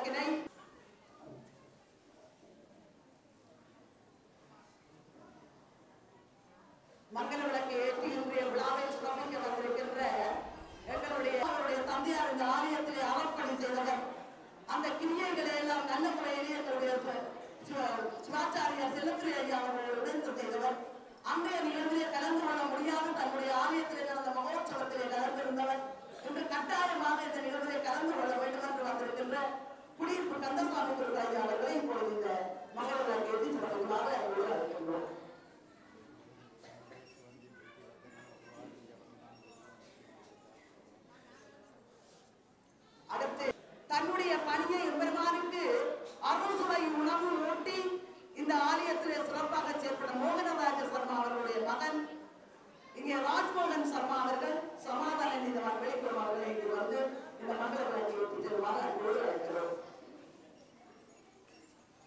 விளக்கினை மங்கள விளக்கு ஏற்றி இன்றைய விழாவை சிறப்பிக்க வந்திருக்கின்ற எங்களுடைய தந்தையார் இந்த ஆலயத்திலே அறப்பணி செய்தவர். அந்த கிரியைகளை எல்லாம் நல்ல முறையிலே எங்களுடைய சிவாச்சாரியார் செல்லத்துறை ஐயா அவர்கள் இணைந்து செய்தவர். அன்றைய நிகழ்விலே கலந்து கொள்ள முடியாது தன்னுடைய ஆலயத்திலே நடந்த மகோற்சவத்திலே கலந்திருந்தவர். இன்று கட்டாயமாக இந்த நிகழ்விலே கலந்து கொள்ள வேண்டும் என்று வந்திருக்கின்ற குடியிருப்பு கந்தசாமி துறை ஐயா அவர்களை இப்பொழுது இந்த மங்கள விளக்கு ஏற்றி சிறப்புமாக அழைக்கின்றோம். அடுத்து தன்னுடைய பணியை எம்பெருமானுக்கு அருள்சுவை உணவு ஊட்டி இந்த ஆலயத்திலே சிறப்பாக செயல்படும் மோகனராஜ சர்மா அவர்களுடைய மகன் இங்கே ராஜ்மோகன் சர்மா அவர்கள் சமாதான நீதிமன்ற வெளிப்புறம் அவர்களை இங்கு வந்து இந்த மங்கள விளக்கை ஏற்றி செல்வாக அன்போடு அழைக்கிறோம்.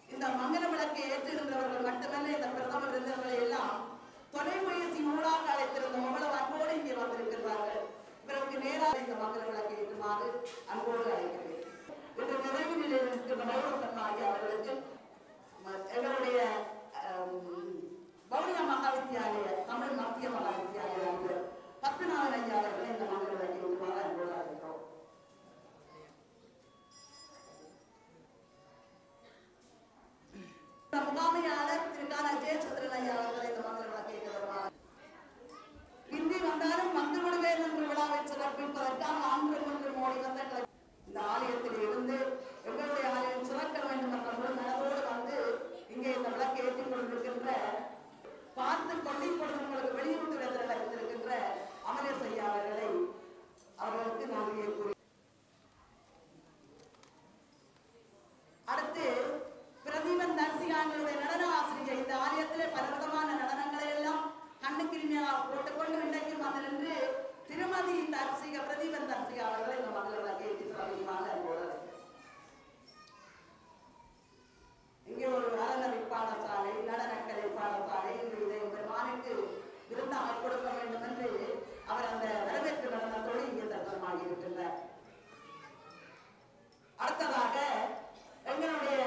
இந்த மங்கள விளக்கை ஏற்றுகின்றவர்கள் மட்டுமல்ல, இந்த பிரதம விருந்தினர்களை எல்லாம் தொலைபேசி ஊடாக அழைத்திருந்த மங்கள அன்போடு இங்கே வந்திருக்கிறார்கள். பிறகு நேராக இந்த மங்கள விளக்கை ஏற்றுமாறு அன்போடு அழைக்கிறேன். இன்று நிறைவு நிலையில் இருக்கின்ற மயூரசன் ஆகிய அவர்களுக்கு எங்களுடைய பௌர்ண மகாவித்யாலய தமிழ் மத்திய மகாவித்யாலய பத்மநாதன் ஐயா அவர்களை இந்த மங்கள விளக்கை ஏற்றுமாறு அன்போடு அழைக்கிறோம். முகாமையாளர் திரு ஜெயச்சந்திரன் ஐயா அவர்களை இந்த மங்கள விளக்கை ஏற்று வருவார். இந்தி வந்தாலும் வந்து விடுவேன் என்ற விழாவை சிறப்பிப்பதற்காக ஆண்டு ஒன்று மோடி வந்த இந்த ஆலயத்தில் இருந்து எங்களுடைய ஆலயம் சிறக்க வேண்டும் என்ற மனதோடு வந்து இங்கே இந்த விளக்கை ஏற்றிக் கொண்டிருக்கின்ற பார்த்து கொண்டிப்பொழுது உங்களுக்கு வெளியூட்டுவதில் இருந்திருக்கின்ற அமரேஷ் ஐயா அவர்களை அவர்களுக்கு நன்றியை கூறி அடுத்து பிரதீபன் தரிசிகாங்களுடைய நடன ஆசிரியர் இந்த ஆலயத்திலே பலவிதமான நடனங்களை எல்லாம் கண்ணுக்கிருமையாக போட்டுக்கொண்டு இன்றைக்கும் வந்து நின்று திருமதி தரிசிக பிரதீபன் தரிசிகா அவர்களை இந்த மகள கேட்டு இங்கே ஒரு அறநெறி பாடசாலை நடனக்கலை பாடசாலை இதை பெருமானுக்கு விருந்தாக கொடுக்க வேண்டும் என்று அவர் அந்த வரவேற்பு நடனத்தோடு இங்கே தர்மமாகி இருக்கின்றார். அடுத்ததாக எங்களுடைய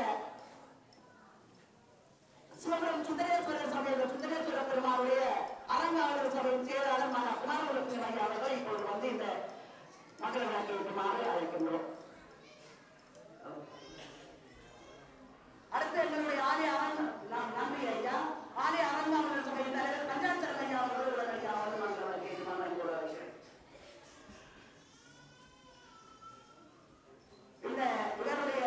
சுந்தரேஸ்வரர் சபையில் சுந்தரேஸ்வர பெருமாளுடைய அலங்காவலர் சபையின் செயலாளர் குமாரகுலத்தின் ஐயா அவர்கள் இப்போது வந்து இந்த மங்கள விளக்கை ஏற்றுமாறு அழைக்கின்றோம். அடுத்து எங்களுடைய ஆலய நன்றி ஐயா ஆலய அலங்காவலர் சபையின் தலைவர் பஞ்சாச்சரம் ஐயா அவர்கள் உடனடியாக வந்து மங்கள விளக்கை ஏற்றுமாறு அன்போடு அழைக்கிறேன். இந்த இவருடைய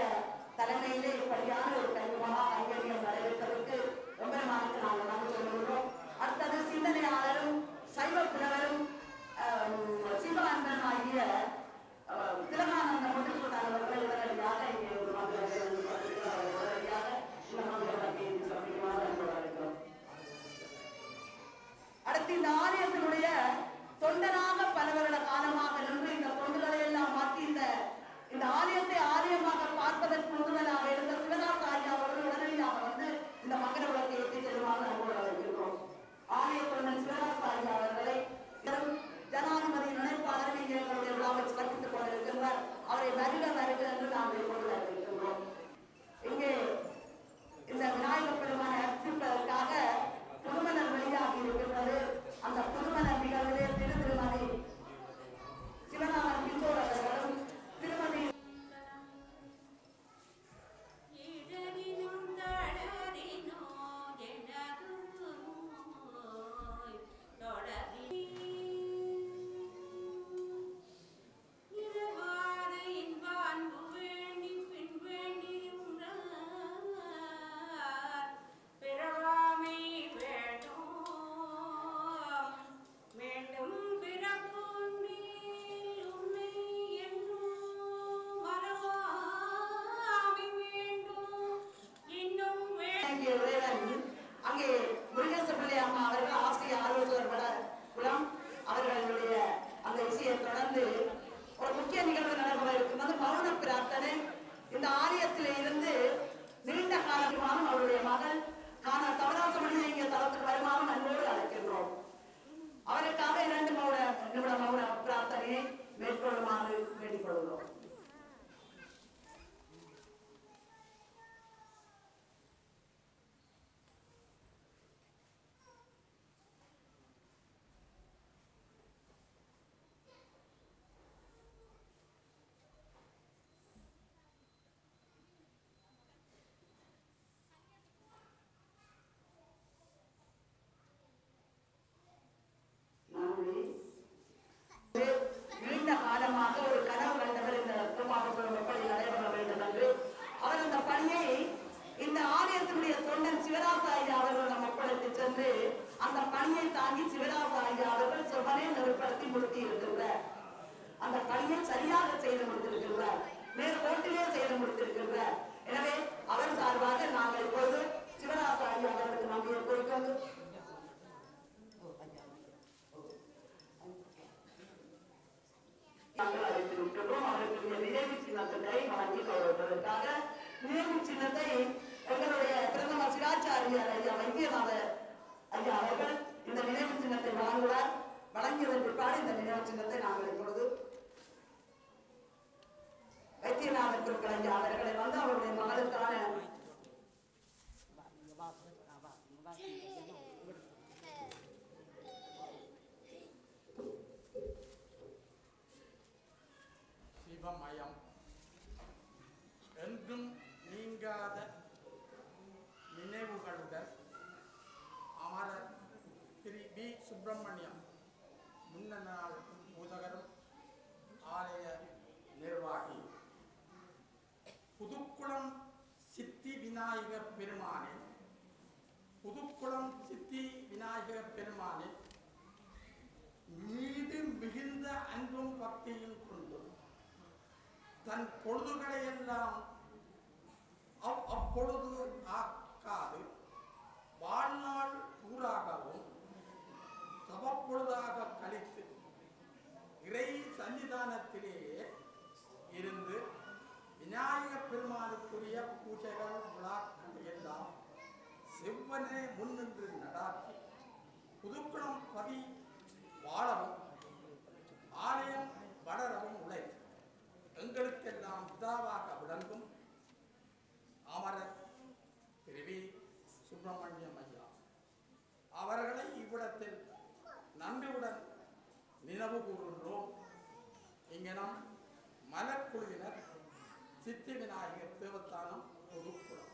தலைமையிலே இப்படியான ஒரு கைவிமான கைங்கரியம் நடைபெற்றதற்கு எம்பெருமானுக்கு நாங்கள் நன்றி சொல்லுகிறோம். அடுத்தது சிந்தனையாளரும் சைவ புலவரும் சிவானந்தன் ஆகிய திலகானந்த முத்துக்குட்டார் அவர்கள் உடனடியாக இங்கே ஒரு உடனடியாக இந்த மங்களத்தை சமைக்குமாறு. அடுத்து இந்த ஆலயத்தினுடைய தொண்டனாக பல வருட காலமாக நின்று இந்த தொண்டுகளை எல்லாம் மாற்றி இந்த ஆலயத்தை ஆலயமாக பார்ப்பதற்கு முதலாக இருந்த சிவதாஸ் ஆகிய அவர்கள் உடனடியாக வந்து இந்த மங்கள விளக்கை ஏற்றி செல்லுமாறு அன்போடு அழைக்கிறோம். ஆலயத்துடன் சிவதாஸ் ஆகிய அவர்களை ஜனாதிபதி நினைப்பாளர் இங்கே எங்களுடைய விழாவை சிறப்பித்துக் கொண்டிருக்கின்றார். அவரை வருக வருக என்று நாம் இப்பொழுது அறிவிக்கின்றோம். இங்கே இந்த விநாயகர் பெருமானை அர்ச்சிப்பதற்காக புதுமலர் வெளியாகி இருக்கின்றது. அந்த புதுமலர் நிகழ்விலே திருமதி சிவநாதன் கிஷோர் அவர்களும் திருமதி அங்கே முருகேசப்பிள்ளை அம்மா அவர்கள் ஆசிரியர் ஆலோசகர் குலம் அவர்களுடைய அந்த இசையை தொடர்ந்து ஒரு முக்கிய நிகழ்வு நடைபெற இருக்கின்றது. மௌன பிரார்த்தனை. இந்த ஆலயத்திலே இருந்து நீண்ட காலமானும் அவருடைய மகள் காண தவறாசமணி இங்கே தளத்துக்கு வருமானம் அன்போடு அழைக்கின்றோம். அவருக்காக 2 நிமிட மௌன பிரார்த்தனையை மேற்கொள்ளுமாறு வேண்டிக் கொள்கிறோம். செய்து முடித்திருக்கின்றார், நேர்கோட்டிலே செய்து முடித்திருக்கின்றார். எனவே அவர் சார்பாக நாங்கள் இப்போது சிவராசாரி அவர்களுக்கு நம்பியை குறிக்கொண்டு நாங்கள் அறிவித்திருக்கின்றோம். அவர்களுடைய நினைவு சின்னத்தை வழங்கி கௌரவிப்பதற்காக நினைவு சின்னத்தை எங்களுடைய பிரதமர் சிவாச்சாரியார் ஐயா வைத்தியநாதர் ஐயா அவர்கள் இந்த நினைவு சின்னத்தை வழங்குவார். வழங்கியதன் பிற்பாடு இந்த நினைவு சின்னத்தை நாங்கள் இப்பொழுது வைத்தியநாதர் குருக்கள் ஐயா அவர்களை வந்து அவருடைய மகளுக்கான சிவமயம் என்றும் நீங்காத நினைவுகளுடன் அமரர் திரு பி. சுப்பிரமணியம் முன்னாள் பூதகரும் ஆலய நிர்வாகி புதுக்குளம் சித்தி விநாயகர் பெருமானின் மீது மிகுந்த அன்பும் பக்தியும் கொண்டு தன் பொழுதுகளை எல்லாம் அப்பொழுது ஆக்காது வாழ்நாள் பூராகவும் தவப்பொழுதாக கழித்து இறை சன்னிதானத்திலேயே இருந்து விநாயகப் பெருமானுக்குரிய பூஜைகள் விழாக்கள் எல்லாம் செவ்வனே முன்னின்று நடாத்தி புதுக்குளம் பதி வாழவும் ஆலயம் வளரவும் உழைத்து எங்களுக்கெல்லாம் பிதாவாக விளங்கும் அமரர் திரு வி. சுப்பிரமணியம் ஐயா அவர்களை இவ்விடத்தில் நன்றியுடன் நினைவு கூறுகின்றோம். இங்கனம் மலக்குழுவினர் சித்தி விநாயகர் தேவஸ்தானம் புதுக்குளம்.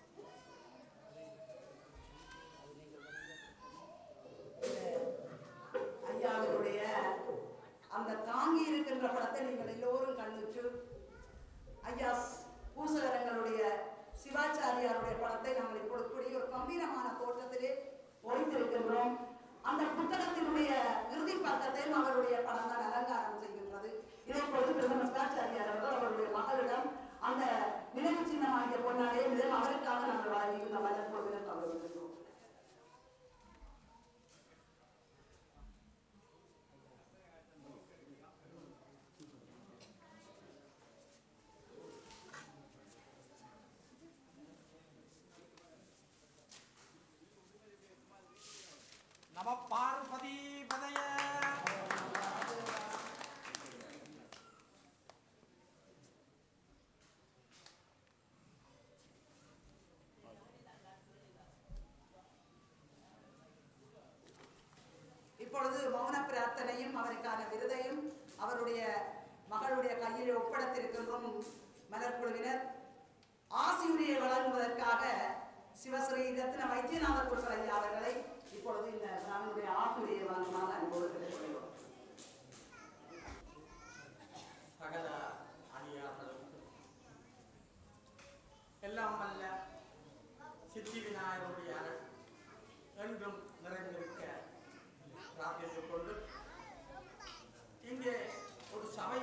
ஐயாவுடைய அந்த தாங்கி இருக்கின்ற படத்தை நீங்கள் எல்லோரும் கண்ணுற்று ஐயா பூசகரங்களுடைய சிவாச்சாரியாருடைய படத்தை நாங்கள் இப்பொழுது ஒரு கம்பீரமான தோற்றத்திலே ஒழித்திருக்கின்றோம். அந்த புத்தகத்தினுடைய இறுதி பக்கத்தையும் அவருடைய படம் தான் அலங்காரம் செய்கின்றது. இதை பொழுது பிரதமர் சிவாச்சாரியார் அவர்கள் அவருடைய மகளிடம் அந்த நினைவு சின்னமாகிய பொன்னாலே முதல் அவருக்காக நாங்கள் வழங்கியிருந்த மலர்கோவிலும் கௌரவிக்கின்றோம். நம பார்வதி பதய. இப்பொழுது மௌன பிரார்த்தனையும் அவருக்கான விருதையும் அவருடைய மகளுடைய கையில் ஒப்படைத்திருக்கின்றோம். மலர்குழுவினர் ஆசியுரையை வழங்குவதற்காக சிவஸ்ரீ ரத்ன வைத்தியநாத குருக்கள் ஐயா அவர்களை இப்பொழுது இந்த நம்முடைய ஆசியுரையை வழங்குமாறு அன்போடு கேட்டுக்கொள்கிறோம். சகல அடியார்களுக்கு எல்லாம் வல்ல சித்தி விநாயகருடைய அருள் என்றும் நிறைந்திருக்க பிரார்த்தித்துக் கொண்டு இங்கே ஒரு சபை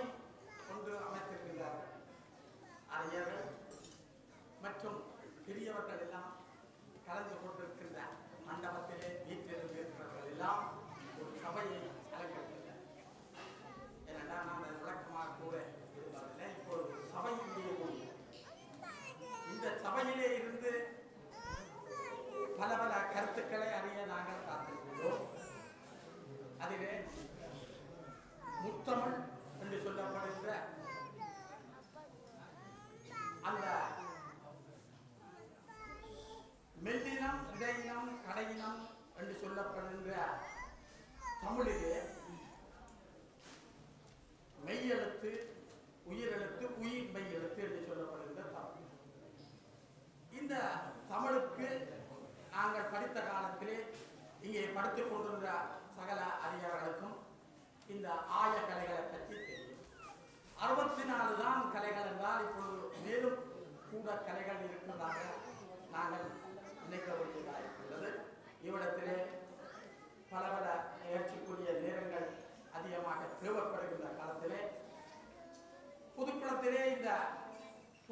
ஒன்று அமைத்திருக்கிறார்கள். அறிஞர்கள் மற்றும் பெரியவர்கள் எல்லாம் கலந்து கொண்டிருக்கின்ற மண்டபத்திலே வீட்டிலிருக்கிறவர்கள் எல்லாம் ஒரு சபையை அலங்கரிக்கிறார். ஏனென்றால் நான் அதை விளக்கமாக கூட இருந்ததில்லை. இப்பொழுது சபையிலேயே கூடிய இந்த சபையிலே இருந்து பல பல கருத்துக்களை அறிய நாங்கள் காத்திருக்கிறோம். அதிலே முத்தமிழ் என்று சொல்லப்படுகிற அந்த மெல்லினம் இடை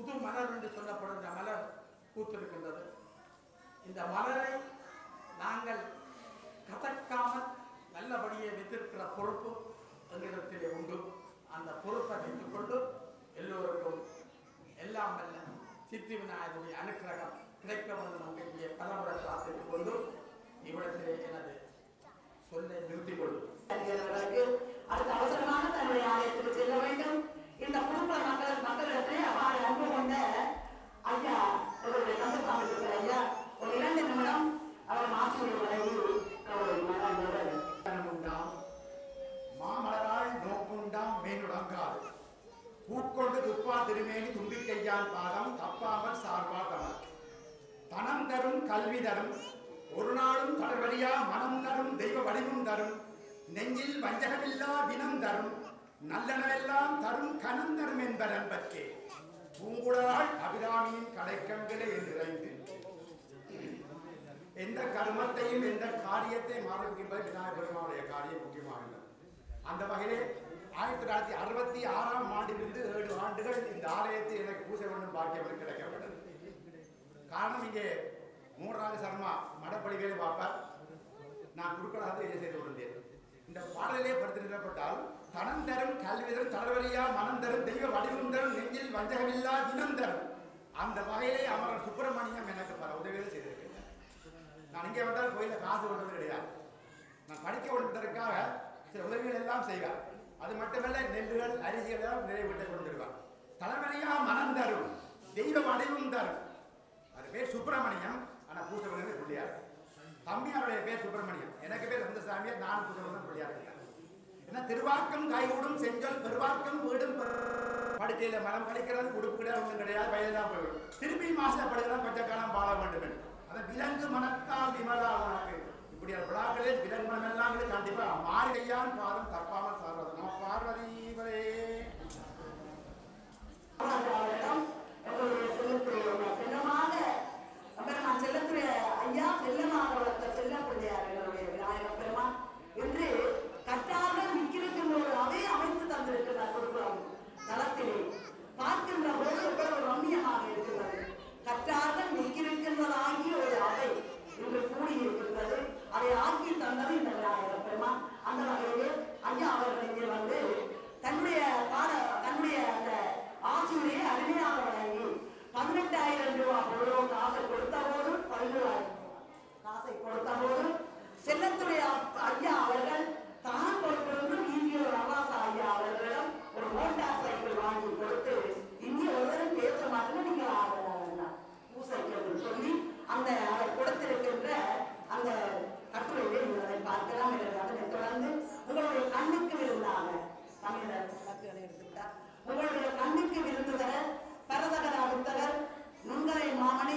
புது மலர் என்று சொல்லப்படுகின்ற மலர் பூத்திருக்கின்றது. இந்த மலரை நாங்கள் கதக்காமல் நல்லபடியே வைத்திருக்கிற பொறுப்பு எங்களிடத்திலே உண்டு. அந்த பொறுப்பை வைத்துக் கொண்டு எல்லோருக்கும் எல்லாம் வல்ல சித்தி விநாயகருடைய அனுக்கிரகம் கிடைக்க வேண்டும் என்கிற பலமுறை பிரார்த்தித்துக் கொண்டு இவ்விடத்திலே எனது சொல்லை நிறுத்திக் கொள்ளும். அடுத்த அவசரமாக தன்னுடைய ஆலயத்துக்கு செல்ல வேண்டும். இந்த குடும்ப மக்களிடத்திலே அவ்வாறு அன்பு கொண்ட ஐயா அவருடைய கந்தசாமி ஐயா ஒரு 2 நிமிடம் அவர் மாற்றியுள்ள வரையில் மாமலரால் நோக்குண்டாம் மேனுடங்காது பூக்கொண்டு துப்பா திருமேனி தும்பிக்கையால் பாதம் தப்பாமல் சார்பா தமர் தனம் தரும் கல்வி தரும் ஒரு நாளும் தளர்வழியா மனம் தரும் தெய்வ வடிவம் தரும் நெஞ்சில் வஞ்சகமில்லா வினம் தரும் நல்லனவெல்லாம் தரும் கனம் தரும் என்பர் அன்பர்க்கே பூங்குழலால் அபிராமியின் கடைக்கண்களை நிறைந்து எந்த கர்மத்தையும் எந்த காரியத்தை மாறுகின்ற விநாயகர் பெருமானுடைய காரியம் முக்கியமாகிறது. அந்த வகையிலே 1966ஆம் ஆண்டிலிருந்து 7 ஆண்டுகள் இந்த ஆலயத்தை எனக்கு பூசை பண்ணும் பாக்கியம் கிடைக்கப்பட்டது. காரணம் இங்கே மூன்றாவது சர்மா மடப்படிகளை பார்ப்பார். நான் குறுக்களாக இதை செய்து கொண்டேன். இந்த பாடலே படுத்திருக்கப்பட்டால் தனம் தரும் கல்வி தரும் தளர்வழியா மனம் தரும் தெய்வ வடிவம் தரும் நெஞ்சில் வஞ்சகமில்லா தினம் தரும். அந்த வகையிலே அமரர் சுப்பிரமணியம் எனக்கு பல உதவிகள் செய்திருக்கிறார். நான் இங்கே வந்தால் கோயிலில் காசு கொண்டது கிடையாது. நான் படிக்க கொண்டதற்காக சில உதவிகள் எல்லாம் செய்வார். அது மட்டுமல்ல நெல்லுகள் அரிசிகள் எல்லாம் நிறைவேற்ற கொண்டிருவார். தலைவலியா மனம் தரும் தெய்வ வடிவம் தரும். அது பேர் சுப்பிரமணியம். ஆனால் பூசை பண்ணது பிள்ளையார். தம்பியாருடைய பேர் சுப்பிரமணியம். எனக்கு பேர் அந்த சாமியார். நான் பூசை பண்ண பிள்ளையார். ஏன்னா திருவாக்கம் கைகூடும் செஞ்சொல் பெருவாக்கம் வீடும் படுக்கையில் மனம் கழிக்கிறது உடுப்பு கிடையாது ஒன்றும் கிடையாது. வயதுதான் போய்விடும். திருப்பி மாசப்படுகிறதா கொஞ்ச காலம் வாழ வேண்டும் என்று அதை விலங்கு மனத்தால் விமலா உனக்கு இப்படியான விழாக்களில் விலங்கு மனம் எல்லாம் கண்டிப்பா மாறிகையான் பாதம் தப்பாமல் சார்வது நம்ம பார்வதீவரே செல்லத்துறை ஐயா செல்லமாக வளர்த்த செல்ல பிள்ளையார்களுடைய விநாயகர் பெருமான் என்று கட்டாக நிற்கிருக்கின்ற ஒரு அவை அமைத்து தந்திருக்கிறார். கொடுக்கலாம் தளத்திலே பார்க்கின்ற போது ஒரு ரம்மியமாக இருக்கிறது. கட்டாக நிற்கிருக்கின்றதாகிய ஒரு அவை இன்று கூடியிருக்கின்றது. அதை ஆக்கி தந்தது இந்த விநாயகர் பெருமான். அந்த வகையிலே ஐயா அவர்கள் இங்கே வந்து தன்னுடைய அந்த ஆசிரியை அருமையாக வழங்கி 18,000 ரூபாய் பொருளோ காசை கொடுத்த போது 12,000 காசை கொடுத்த போது செல்லத்துடைய ஐயா அவர்கள் தான் கொடுத்திருந்து இங்கே ரவாசா ஐயா அவர்களிடம் ஒரு மோட்டார் சைக்கிள் வாங்கி கொடுத்து இங்கே ஒருவரும் பேச மாட்டேன்னு நீங்க பூசைக்கு சொல்லி அந்த அதை கொடுத்திருக்கின்ற அந்த கட்டுரையை அதை பார்க்கலாம். அதனை தொடர்ந்து உங்களுடைய கண்ணுக்கு விருந்தாக தமிழர் எடுத்துக்கிட்டார். உங்களுடைய கண்ணுக்கு விருந்து தர பரதகர அழுத்தகர் நுங்கரை மாமணி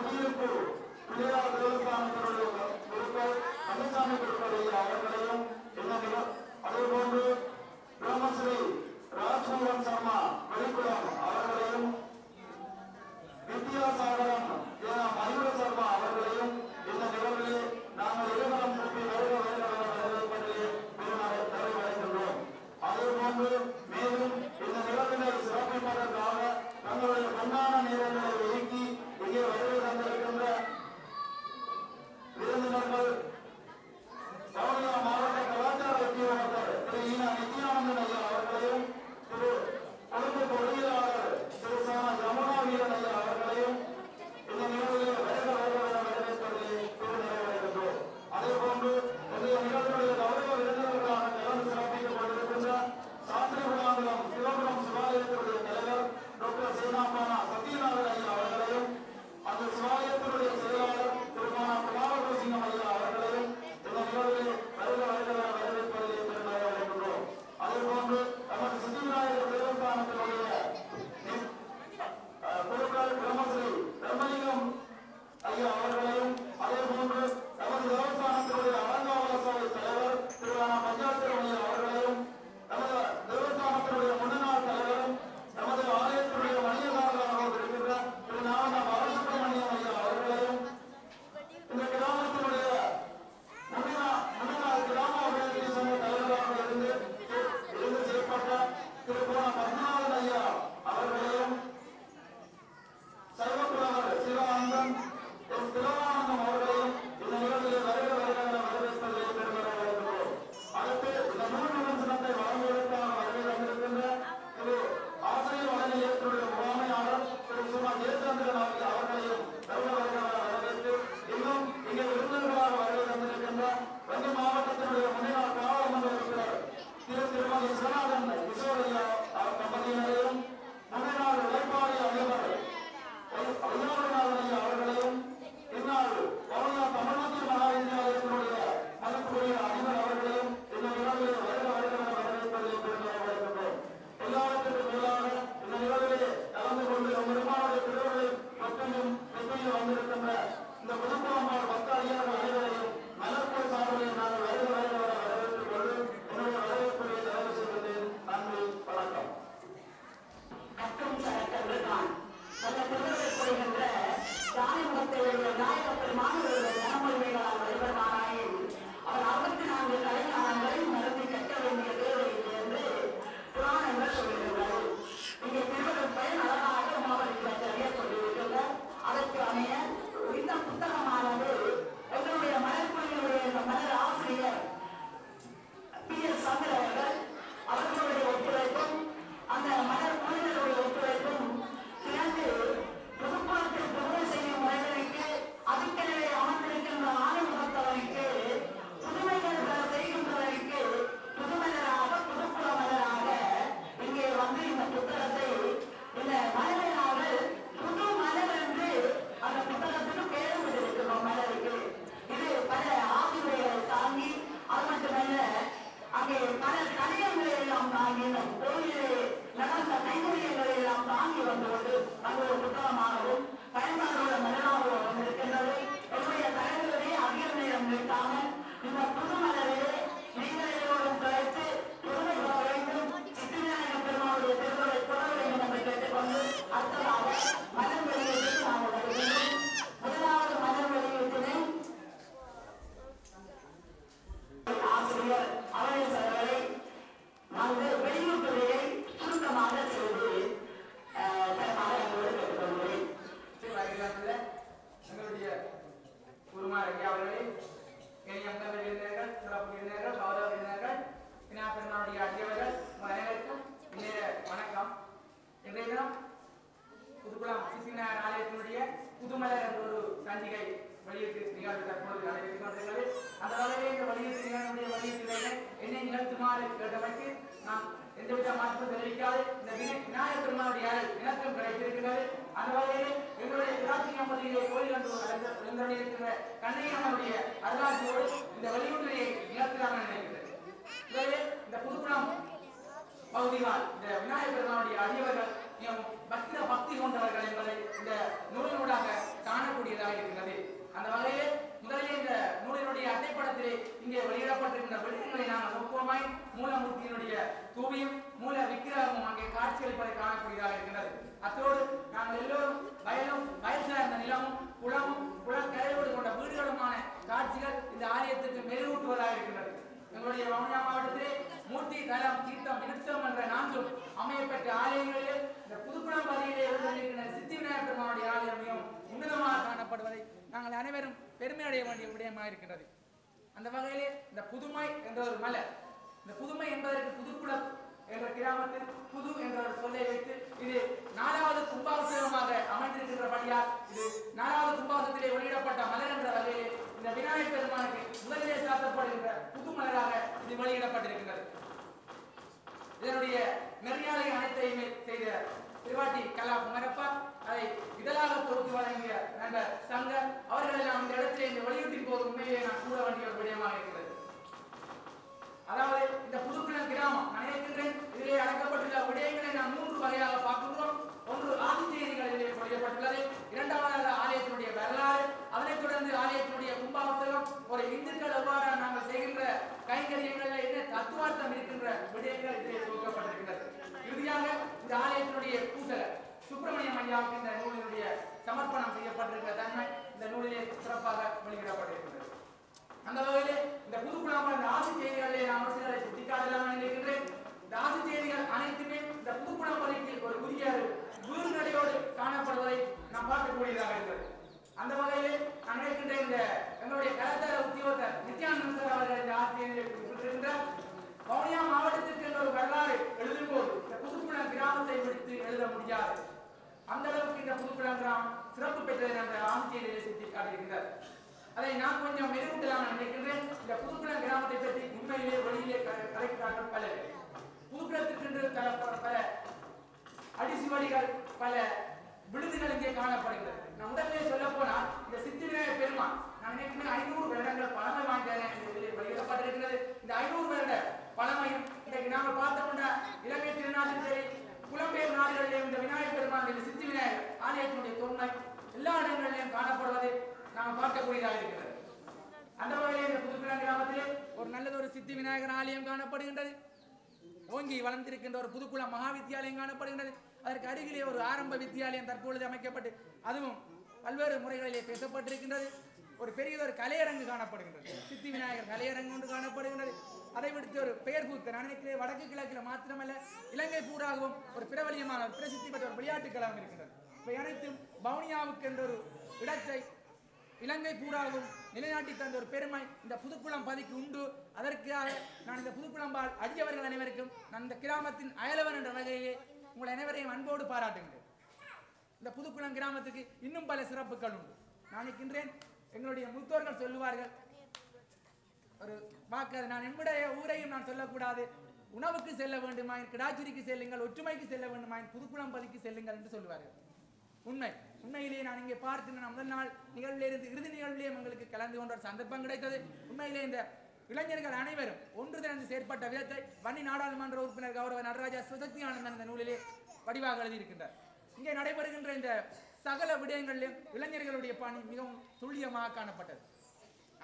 குடியிருப்பு பிள்ளையார் தேவஸ்தானத்தினுடைய குருக்கள் கந்தசாமி குருக்கள் அவர்களையும் அதே போன்று பிரம்மஸ்ரீ ராஜ்மோகன் சர்மா வெளிக்குளம் அவர்களையும் வித்யாசாகரம் மயூர சர்மா அவர்களையும் இந்த நிகழ்வில் நாங்கள் இருவரும் கூட்டி வரவேற்பதிலே நிறைவடைகின்றோம். அதே போன்று மேலும் இந்த நிகழ்வினை சிறப்பிப்பதற்காக தங்களுடைய பொன்னான நேரங்களை ஒதுக்கி இங்கே வருகை தந்திருக்கின்ற விருந்தினர்கள் வவுனியா மாவட்ட கலாச்சார உத்தியோகத்தர் திரு நித்யானந்தன் ஐயா அவர்களையும் திரு கொழும்பு பொறியியலாளர் திரு யமுனா வீரன் ஐயா அவர்களையும் இந்த நிகழ்வில் வரவேற்பதிலே நிறைவடைகின்றோம். அதே போன்று இந்த நிகழ்வுடைய கௌரவ விருந்தினர்களாக கலந்து சிறப்பித்துக் கொண்டிருக்கின்ற சாஸ்திரி குலாங்குளம் சிவபுரம் சிவாலயத்தினுடைய தலைவர் டாக்டர் சேனாபானா சத்யநாதன் ஐயா அவர்களையும் அந்த சிவாலயத்தினுடைய செயலாளர் திருமான குமாரசிங்கம் ஐயா அவர்களையும் இந்த நிகழ்வில் வரவேற்பதிலே நிறைவடைகின்றோம். அதே போன்று நமது சித்திவிநாயகர் தேவஸ்தானத்தினுடைய குருக்கள் பிரம்மஸ்ரீ தர்மலிங்கம் ஐயா அவர்களையும் அதே போன்று நமது தேவஸ்தானத்தினுடைய அலங்காவல சபை தலைவர் திருவான பஞ்சாத்திரம் ஐயா அவர்களையும் நமது தேவஸ்தானத்தினுடைய முன்னாள் தலைவரும் நமது ஆலயத்தினுடைய மணியகாரராக இருக்கின்ற திரு நாவண்ண பாலசுப்ரமணியம் ஐயா அவர்களையும் இந்த கிராமத்தினுடைய முன்னாள் கிராம அபிவிருத்தி சங்க தலைவராக இருந்து செயற்பட்ட திரு கோண பத்மநாதன் ஐயா அவர்களையும் சைவப்புலவர் சிவானந்தம் சிவானந்தம் அவர்களையும் இந்த நிகழ்வில் வரவேற்பதிலே பெருமைப்படுகிறோம். அடுத்து இந்த நூல் விமர்சனத்தை வழங்குவதற்காக வருகை தந்திருக்கின்ற திரு ஆசிரியர் வழங்கியத்தினுடைய முகாமையாளர் திரு சுமா ஜெயச்சந்திரன் அவர்களையும் வரவேற்று இன்னும் இங்கே விருந்தினர்களாக வருகை தந்திருக்கின்ற வங்கி மாவட்டத்தினுடைய முன்னாள் பாராளுமன்ற உறுப்பினர் திருமதி சிவநாதன் கிஷோரையா தம்பதியினரையும் முன்னாள் உழைப்பாளி அதிபர் அவர்களையும் இந்நாள் வவுனியா தமிழ்நாட்டு மகாவித்யாலயத்தினுடைய மதிப்புரிய அதிபர் அவர்களையும் இந்த நிகழ்வில் வரவேற்பதிலே பெருமைப்படுகின்றோம். எல்லாவற்றுக்கும் மேலாக இந்த நிகழ்விலே கலந்து கொண்டு பெருமாளுடைய திருவள்ளுவர் பற்றியும் வெற்றியில் வந்திருக்கின்ற இந்த புதுக்குளம்பாள் பக்த அடியார்கள் அனைவரையும் மலர்போல் சார்பிலே நாங்கள் வரவேற்றுக் கொண்டு என்னுடைய வரவேற்புடைய நிறைவு செய்வதில் நன்றி வணக்கம். மற்றும் சரக்கர்கள் அந்த திருவிழாக்குறைகின்ற தானியத்தை நாயகத்தில் மாணவர்கள் மனமொழிமைகளால் வருவதானாயின் அவர் 64 கலைஞானங்களை நடத்தி கட்ட வேண்டிய தேவையில்லை என்று புராணங்கள் சொல்லுகின்றனர். இங்கே திருவள்ளுவர் பயன் அழகாக மாவட்டத்தில் அறிய சொல்லியிருக்கின்றார். அதற்கு அமைய இந்த புத்தகமானது எங்களுடைய மலர்பொழியினுடைய இந்த மலர் ஆசிரியர் PS சந்திர அவர்களுடைய ஒத்துழைப்பும் அந்த மலர் பொழிகளுடைய ஒத்துழைப்பும் இரண்டு புதுக்குளத்தில் புதுமை செய்யும் முறைகளுக்கு அதுக்கெனவே அமர்ந்திருக்கின்ற ஆணைமுகத்தவனுக்கு புதுமைகள் செய்கின்றவருக்கு புதுமலராக புதுக்குள மலராக இங்கே வந்து இந்த புத்தகத்தை இந்த மலரினார்கள் புது மலர் என்று அந்த புத்தகத்துக்கு பேரும் இருக்கிறோம். மலருக்கு இது பல ஆசிரியர்களை தாங்கி அது மட்டுமல்ல அங்கே பல கணியங்களை எல்லாம் தாங்கி இந்த கோயிலே நடந்த கைகூலியங்களை எல்லாம் தாங்கி வந்தோடு அது ஒரு புத்தகமாகவும் பயன்பாடுள்ள மலராகவும் வந்திருக்கின்றது. என்னுடைய தலைவர்களே அதிக நேரம் நிற்காமல் இந்த புது மலரிலே நீங்கள் எல்லோரும் கலைத்து புதுமை பெற வேண்டும், சித்திவிநாயக பெருமாளுடைய திருவுரை புற வேண்டும் என்று கேட்டுக்கொண்டு அடுத்ததாக மலர் வெளியீட்டுக்கு நாங்கள் வருகின்றோம். முதலாவது மலர் வெளியீட்டினை ஆசிரியர் அவர்கள் அவர்களை நாங்கள் வெளியூட்டுரையை சுருக்கமாக செய்து தரமாக எங்களோடு கேட்டுக்கொள்கிறேன். எங்களுடைய குருமார் ஐயா அவர்களே, இணையங்கள் விருந்தினர்கள், சிறப்பு விருந்தினர்கள், கௌரவ விருந்தினர்கள், பெருமானுடைய அடியவர்கள் அனைவருக்கும் இன்றைய வணக்கம். இன்றைய தினம் புதுக்குளம் சித்திவிநாயகர் ஆலயத்தினுடைய புதுமலர் என்ற ஒரு சஞ்சிகை வெளியீட்டு நிகழ்வு தற்போது நடைபெற்றுக் கொண்டிருக்கிறது. அந்த வகையில் இந்த வெளியீட்டு நிகழ்வுடைய வெளியீட்டு என்னை நிகழ்த்துமாறு கேட்டமைக்கு நாம் எந்தவித மாற்றம் தெரிவிக்காது இந்த விநாயகர் பெருமானுடைய இனத்திலும் கிடைத்திருக்கிறது. அந்த வகையில் எங்களுடைய திராட்சையம் பகுதியிலே கோயில் என்று இருக்கிற கண்ணையம்மனுடைய அருளாட்சியோடு இந்த வெளியீட்டினை நிகழ்த்தலாம் நினைக்கிறது. இந்த புதுக்குளம் பகுதியால் இந்த விநாயகர் பெருமானுடைய அடியவர்கள் பக்த பக்தி கொண்டவர்கள் என்பதை இந்த நூலினூடாக காணக்கூடியதாக இருக்கிறது. அந்த வகையிலே முதலில் இந்த நூலினுடைய அட்டைப்படத்திலே இங்கே வெளியிடப்பட்டிருக்கின்ற விடயங்களை நாங்கள் நோக்குவமாய் மூலமூர்த்தியினுடைய தூவியும் மூல விக்கிரகமும் அங்கே காட்சியளிப்பதை காணக்கூடியதாக இருக்கிறது. அத்தோடு நாங்கள் எல்லோரும் வயலும் வயல் சார்ந்த நிலமும் குளமும் குளக்கரையோடு கொண்ட வீடுகளுமான காட்சிகள் இந்த ஆலயத்துக்கு மெருகூட்டுவதாக இருக்கிறது. எங்களுடைய வவுனியா மாவட்டத்திலே மூர்த்தி தலம் தீர்த்தம் விருட்சம் என்ற நான்கும் அமையப்பட்ட ஆலயங்களிலே இந்த புதுக்குளம் பகுதியிலே இருக்கின்ற சித்தி விநாயகர் பெருமானுடைய ஆலயம் மிகவும் உன்னதமாக காணப்படுவதை நாங்கள் அனைவரும் பெருமை அடைய வேண்டிய விடயமாக இருக்கின்றது. அந்த வகையிலே இந்த புதுமை என்ற ஒரு மலை, இந்த புதுமை என்பதற்கு புதுக்குளம் என்ற கிராமத்தில் புது என்ற ஒரு சொல்லை வைத்து இது 4வது கும்பாபிஷேகமாக அமைந்திருக்கின்றபடியால் இது 4வது கும்பாபிஷேகத்திலே வெளியிடப்பட்ட மலர் என்ற வகையிலே இந்த விநாயகர் பெருமானுக்கு முதலிலே சாத்தப்படுகின்ற புது மலராக இது வெளியிடப்பட்டிருக்கிறது. இதனுடைய நெறியாளை அனைத்தையுமே செய்த திருவாட்டி கலா குமரப்பா, அதை இதழாக தொகுத்து வழங்கிய நண்பர் சங்கர் அவர்கள் எல்லாம் இந்த இடத்திலே இந்த வெளியீட்டின் போது உண்மையிலே நான் கூற வேண்டிய ஒரு விடயமாக இருக்கிறது. அதாவது இந்த புதுக்குளம் கிராமம் நான் நினைக்கின்றேன் இதிலே அடக்கப்பட்டுள்ள விடயங்களை நாம் 3 வகையாக பார்க்கின்றோம். ஒன்று ஆதி செய்திகள் இதிலே சொல்லப்பட்டுள்ளது, இரண்டாவதாக ஆலயத்தினுடைய வரலாறு, அதனைத் தொடர்ந்து ஆலயத்தினுடைய கும்பாபிஷேகம், ஒரு இந்துக்கள் எவ்வாறு நாங்கள் செய்கின்ற கைங்கரியங்களில் என்ன தத்துவார்த்தம் இருக்கின்ற விடயங்கள் இதிலே தொகுக்கப்பட்டிருக்கிறது. இறுதியாக இந்த ஆலயத்தினுடைய பூசகர் சுப்பிரமணியம் ஐயாவுக்கு இந்த நூலினுடைய சமர்ப்பணம் செய்யப்பட்டிருக்கிற தன்மை இந்த நூலிலே சிறப்பாக வெளியிடப்பட்டிருக்கிறது. அந்த வகையிலே இந்த புதுக்குளம் இந்த ஆசி செய்திகளிலே நாம் சிலரை சுட்டிக்காட்டலாம் நினைக்கின்றேன். இந்த ஆசி செய்திகள் அனைத்துமே இந்த புதுக்குளம் பகுதிக்கு ஒரு உரிய வீடுநடையோடு காணப்படுவதை நாம் பார்க்கக்கூடியதாக இருக்கிறது. அந்த வகையிலே நான் நினைக்கின்றேன் இந்த எங்களுடைய கலாச்சார உத்தியோகத்தர் நித்யானந்த அவர்கள் இந்த ஆசிரியரை குறிப்பிட்டிருக்கின்றார். வவுனியா மாவட்டத்திற்கு என்ற ஒரு வரலாறு எழுதும்போது இந்த புதுக்குளம் கிராமத்தை விடுத்து எழுத முடியாது. அந்த அளவுக்கு இந்த புதுக்குளம் கிராமம் சிறப்பு பெற்றதை அந்த ஆசிரியரை சுட்டிக்காட்டியிருக்கிறார். அதை நான் கொஞ்சம் மெருகூட்டலாம் நினைக்கின்றேன். இந்த புதுக்குளம் கிராமத்தை பற்றி உண்மையிலே வெளியிலே கலைக்கிறார்கள் பலர். புதுக்குளத்திற்கு பல அடிசுவடிகள் பல விழுதுகள் இங்கே காணப்படுகிறது. நான் உடனே சொல்ல போனால் இந்த சித்தி விநாயகர் பெருமான் நான் நினைக்கிறேன் 500 வருடங்கள் பழமை வாய்ந்தது வெளியிடப்பட்டிருக்கிறது. இந்த 500 வருட பழமையும் இன்றைக்கு நாங்கள் பார்த்தோம்னா இலங்கை திருநாட்டில் சரி புலம்பெயர் நாடுகளிலும் இந்த விநாயகர் பெருமான் இந்த சித்தி விநாயகர் ஆலயத்தினுடைய தொன்மை எல்லா இடங்களிலும் காணப்படுவதை நாம் பார்க்கக்கூடியதாக இருக்கிறது. அந்த வகையிலே இந்த புதுக்குளம் கிராமத்திலே ஒரு நல்லதொரு சித்தி விநாயகர் ஆலயம் காணப்படுகின்றது. ஓங்கி வளர்ந்திருக்கின்ற ஒரு புதுக்குளம் மகாவித்தியாலயம் காணப்படுகின்றது. அதற்கு அருகிலே ஒரு ஆரம்ப வித்தியாலயம் தற்பொழுது அமைக்கப்பட்டு அதுவும் பல்வேறு முறைகளிலே பேசப்பட்டிருக்கின்றது. ஒரு பெரியதொரு கலையரங்கு காணப்படுகின்றது. சித்தி விநாயகர் கலையரங்கு ஒன்று காணப்படுகின்றது. அதை விடுத்து ஒரு பெயர் பூத்த நான் நினைக்கிறேன் வடக்கு கிழக்கில் மாத்திரமல்ல இலங்கை பூராகவும் ஒரு பிரபலியமான ஒரு பிரசித்தி பெற்ற ஒரு விளையாட்டு களம் இருக்கின்றது. இவை அனைத்தும் வவுனியாவுக்கு என்ற ஒரு இடத்தை இலங்கை பூராவும் நிலைநாட்டி தந்த ஒரு பெருமை இந்த புதுக்குளம் பதிக்கு உண்டு. அதற்காக நான் இந்த புதுக்குளம்பால் அடியவர்கள் அனைவருக்கும் நான் இந்த கிராமத்தின் அயலவன் என்ற வகையிலே உங்கள் அனைவரையும் அன்போடு பாராட்டுகின்றேன். இந்த புதுக்குளம் கிராமத்துக்கு இன்னும் பல சிறப்புகள் உண்டு. நான் நினைக்கின்றேன் எங்களுடைய முத்தோர்கள் சொல்லுவார்கள் ஒரு வாக்கு, நான் என்னுடைய ஊரையும் நான் சொல்லக்கூடாது, உணவுக்கு செல்ல வேண்டுமாயின் கிடாச்சுரிக்கு செல்லுங்கள், ஒற்றுமைக்கு செல்ல வேண்டுமாயின் புதுக்குளம் பதிக்கு செல்லுங்கள் என்று சொல்லுவார்கள். உண்மையிலேயே நான் இங்கே பார்க்கின்ற முதல் நாள் நிகழ்விலிருந்து இறுதி நிகழ்விலேயே எங்களுக்கு கலந்து கொண்ட ஒரு சந்தர்ப்பம் கிடைத்தது. உண்மையிலே இந்த இளைஞர்கள் அனைவரும் ஒன்று திறந்து செயற்பட்ட விதத்தை வன்னி நாடாளுமன்ற உறுப்பினர் கௌரவ நடராஜா சுதத்தி ஆனந்தன் இந்த நூலிலே வடிவாக எழுதியிருக்கின்றார். இங்கே நடைபெறுகின்ற இந்த சகல விடயங்களிலும் இளைஞர்களுடைய பணி மிகவும் துல்லியமாக காணப்பட்டது.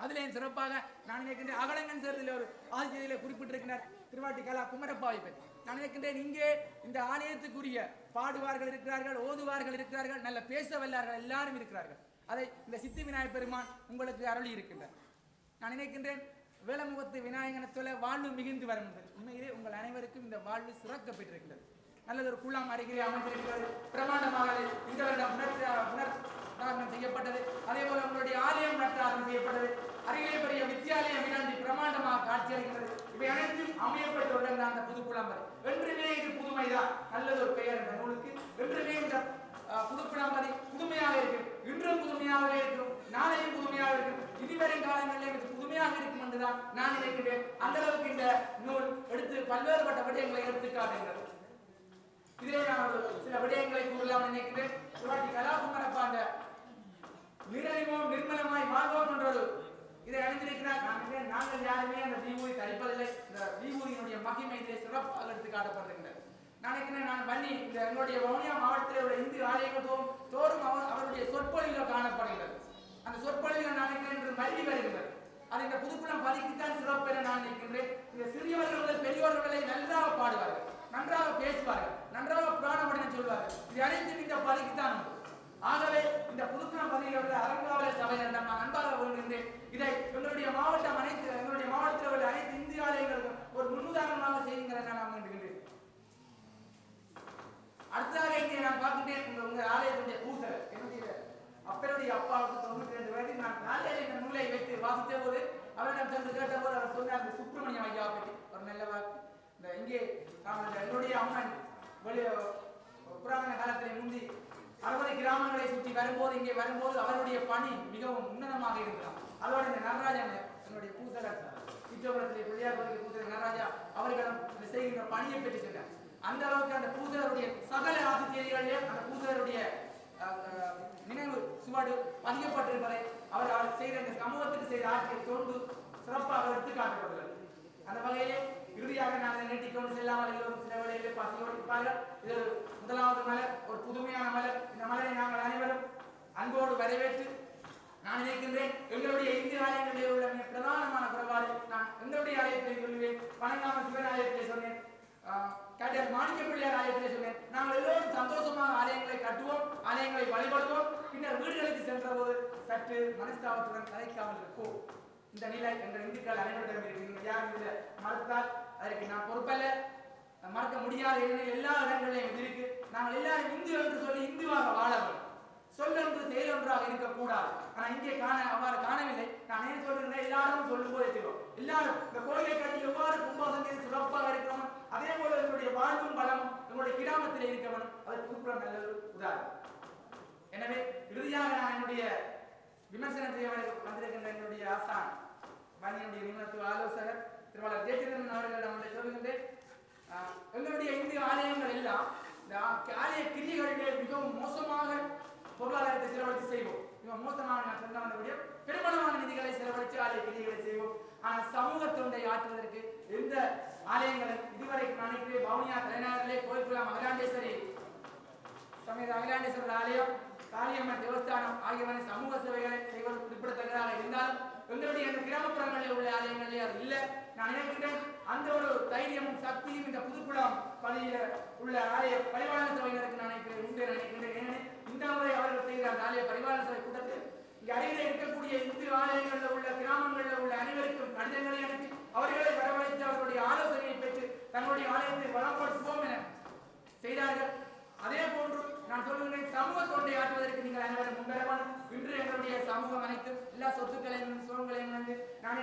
அதிலேயும் சிறப்பாக நான் நினைக்கின்றேன் அகலங்கன் சேர்தில் ஒரு ஆசிரியரை குறிப்பிட்டிருக்கிறார் திருவாட்டி கலா குமரப்பாவை பற்றி. நான் நினைக்கின்றேன் இங்கே இந்த ஆலயத்துக்குரிய பாடுவார்கள் இருக்கிறார்கள், ஓதுவார்கள் இருக்கிறார்கள், நல்ல பேச வல்லார்கள் எல்லாரும் இருக்கிறார்கள். அதை இந்த சித்தி விநாயகர் பெருமான் உங்களுக்கு அருளி இருக்கின்றார். நான் நினைக்கின்றேன் வேலமுகத்து விநாயகனை சொல்ல வாழ்வு மிகுந்து வரும். உண்மையிலே உங்கள் அனைவருக்கும் இந்த வாழ்வு சிறக்க பெற்றிருக்கிறது. நல்லதொரு குளம் அருகிலே அமைந்திருக்கிறது. பிரமாண்டமாக இந்த வருடம் புனர்தாரணம் செய்யப்பட்டது. அதே போல உங்களுடைய ஆலயம் புனர்தாரணம் செய்யப்பட்டது. அருகிலே பெரிய வித்தியாலயம் இரண்டு பிரமாண்டமாக காட்சியளிக்கிறது. இவை அனைத்தும் அமையப்பட்டவுடன் தான் அந்த புதுக்குளம்பர். வென்றுமே இது புதுமைதான், நல்லதொரு பெயர் இந்த நூலுக்கு. வென்றுமே இந்த புதுக்குளம்பதி புதுமையாக இருக்கும், இன்றும் புதுமையாக இருக்கும், நாளையும் புதுமையாக இருக்கும், இனிவரும் காலங்களிலே இது புதுமையாக இருக்கும் என்றுதான் நான் நினைக்கிறேன். அந்த அளவுக்கு இந்த நூல் எடுத்து பல்வேறுபட்ட விடயங்களை எடுத்து காட்டுகிறது. இதிலே நான் சில விடயங்களை கூறலாம் நினைக்கிறேன். கலாகுமரப்பா அந்த நிரலிவோம் நிர்மலமாய் வாழ்வோம் என்ற ஒரு இதை அணிந்திருக்கிறார். நாங்கள் யாருமே அந்த விபூதி தரிப்பதில்லை. இந்த விபூதியினுடைய மகிமை இதிலே சிறப்பாக எடுத்து காட்டப்படுகின்றது. நான் பண்ணி இந்த எங்களுடைய வவுனியா மாவட்டத்தில் உள்ள இந்து ஆலயங்கள் தோறும் அவருடைய சொற்பொழிவில் காணப்படுகிறது. அந்த சொற்பொழிவில் நினைக்கிறேன் என்று மருவி வருகிறது. அது இந்த புதுக்குளம் பதிக்குத்தான் சிறப்பு என நான் நினைக்கின்றேன். இந்த சிறியவர்கள் முதல் பெரியவர்களை நன்றாக பாடுவார்கள், நன்றாக பேசுவார்கள், நன்றாக புராணப்படின சொல்வார்கள். இது அனைத்தும் இந்த பதிக்குத்தான் உண்டு. ஆகவே இந்த புதுக்குளம் பதியில் உள்ள அறங்காவலர் சபையினரிடம் நான் அன்பாக வேண்டுகின்றேன். இதை எங்களுடைய மாவட்டம் எங்களுடைய மாவட்டத்தில் உள்ள அனைத்து இந்து ஆலயங்களுக்கும் ஒரு முன்னுதாரணமாக செய்யுங்கள் என நான் வேண்டுகின்றேன். அடுத்ததாக இங்கே நான் பார்க்கின்றேன் உங்க ஆலயத்துடைய பூசல். என்னுடைய அப்பனுடைய அப்பாவுக்கு 92 வயதில் நான் நாளையில இந்த நூலை வைத்து வாசித்த போது அவரிடம் சென்று கேட்ட போது அவர் சொன்னார், அந்த சுப்பிரமணியம் ஐயா பற்றி ஒரு நல்ல வாக்கு. இந்த இங்கே என்னுடைய அம்மன் புராண காலத்திலே முந்தி 60 கிராமங்களை சுற்றி வரும்போது இங்கே வரும்போது அவருடைய பணி மிகவும் உன்னதமாக இருக்கிறார். அதோடு இந்த நடராஜன் என்னுடைய பூசலர் சிற்றபுரத்திலே பிள்ளையார் கோயிலுக்கு பூசலர் நடராஜா அவர்களிடம் செய்கின்ற பணியை பெற்று சென்றார். அந்த அளவுக்கு அந்த பூசலருடைய சகல ஆசிரியர்களே அந்த பூசலருடைய நினைவு சுவடு பதிக்கப்பட்டிருப்பதை அவர் செய்த இந்த சமூகத்துக்கு செய்த ஆட்சியை தொண்டு சிறப்பாக எடுத்து காட்டப்பட்டுள்ளது. அந்த வகையிலே இறுதியாக நான் அதை நீட்டிக்கொண்டு செல்லாமல் எல்லோரும் சில வேளையிலே பசியோடு இருப்பார்கள். இது முதலாவது மலர், ஒரு புதுமையான மலர். இந்த மலரை நாங்கள் அனைவரும் அன்போடு வரவேற்று நான் நினைக்கின்றேன். எங்களுடைய இந்திய ஆலயங்களில் உள்ள மிக பிரதானமான குறைபாடு நான் எங்களுடைய ஆலயத்திலே சொல்லுவேன், பணங்காம சிவன் ஆலயத்திலே சொன்னேன், கேட்டார் மாணிக்க பிள்ளையார் ஆலயத்திலே சொன்னேன். நாங்கள் எல்லோரும் சந்தோஷமாக ஆலயங்களை கட்டுவோம், ஆலயங்களை வழிபடுவோம். பின்னர் வீடுகளுக்கு சென்ற போது சற்று மனஸ்தாபத்துடன் கலைக்காமல் இருப்போம். இந்த நிலை எங்கள் இந்துக்கள் அனைவரிடம் இருக்கிறது. யார் இதில் மறுத்தால் அதற்கு நான் பொறுப்பல்ல, மறக்க முடியாத இடங்களில் எல்லா இடங்களிலும் இருக்கு. நாங்கள் எல்லாரும் இந்து என்று சொல்லி இந்துவாக வாழவும் சொல்லொன்று செயலொன்றாக இருக்கக்கூடாது. ஆனா இங்கே அவ்வாறு காணவில்லை. நான் ஏன் சொல்றேன், எல்லாரும் சொல்லும் போது தெரியும். எல்லாரும் இந்த கோயிலை கட்டி எவ்வாறு கும்பாசங்கள் சிறப்பாக இருக்கணும், அதே போல எங்களுடைய வாழ்வும் பலமும் எங்களுடைய கிராமத்தில் இருக்கணும். அது புதுக்குளம் நல்ல ஒரு உதாரணம். எனவே இறுதியாக நான் என்னுடைய விமர்சனத்தை வந்திருக்கின்ற என்னுடைய ஆசான் பணியுடைய நிபுணத்துவ ஆலோசகர் திருவாளர் ஜெயச்சந்திரன் அவர்களிடம் சொல்லுகின்றேன். எங்களுடைய இந்திய ஆலயங்கள் எல்லாம் இந்த ஆலய கிரியைகளிலே மிகவும் மோசமாக பொருளாதாரத்தை செலவழித்து செய்வோம். மிக மோசமாக நான் சொன்ன வந்தபடியும் பெருமளவான நிதிகளை செலவழித்து ஆலய கிரியைகளை செய்வோம். ஆனால் சமூக தொண்டை ஆற்றுவதற்கு எந்த ஆலயங்களும் இதுவரைக்கும் நினைக்கிறேன். வவுனியா தலைநகரிலே கோயில்குளம் அகிலாண்டேஸ்வரி சமேத அகிலாண்டேஸ்வரர் ஆலயம், காளியம்மன் தேவஸ்தானம் ஆகியவனை சமூக சேவைகளை செய்வது குறிப்பிடத்தக்கதாக இருந்தாலும் எங்களுடைய அந்த கிராமப்புறங்களில் உள்ள ஆலயங்களிலே அது இல்லை. நான் நினைக்கின்றேன் அந்த ஒரு தைரியமும் சக்தியும் இந்த புதுக்குளம் பள்ளியில உள்ள ஆலய பரிபாலன சபையினருக்கு நான் நினைக்கின்றேன். ஏனெனில் இந்த முறை அவர்கள் செய்த அந்த ஆலய பரிபாலன சபை கூட்டத்தில் இங்கு அருகிலே இருக்கக்கூடிய இந்து ஆலயங்களில் உள்ள கிராமங்களில் உள்ள அனைவருக்கும் கடிதங்களை அனுப்பி அவர்களை வரவழைத்து அவர்களுடைய ஆலோசனையை பெற்று தங்களுடைய ஆலயத்தை வளப்படுத்துவோம் என செய்தார்கள். அதே போன்று நான் சொல்லுகிறேன், சமூக தொண்டை ஆற்றுவதற்கு நீங்கள் அனைவரும் முன்வரவும். இன்று எங்களுடைய சமூகம் அனைத்தும் எல்லா சொத்துக்களையும் சுகங்களையும் வந்து நான்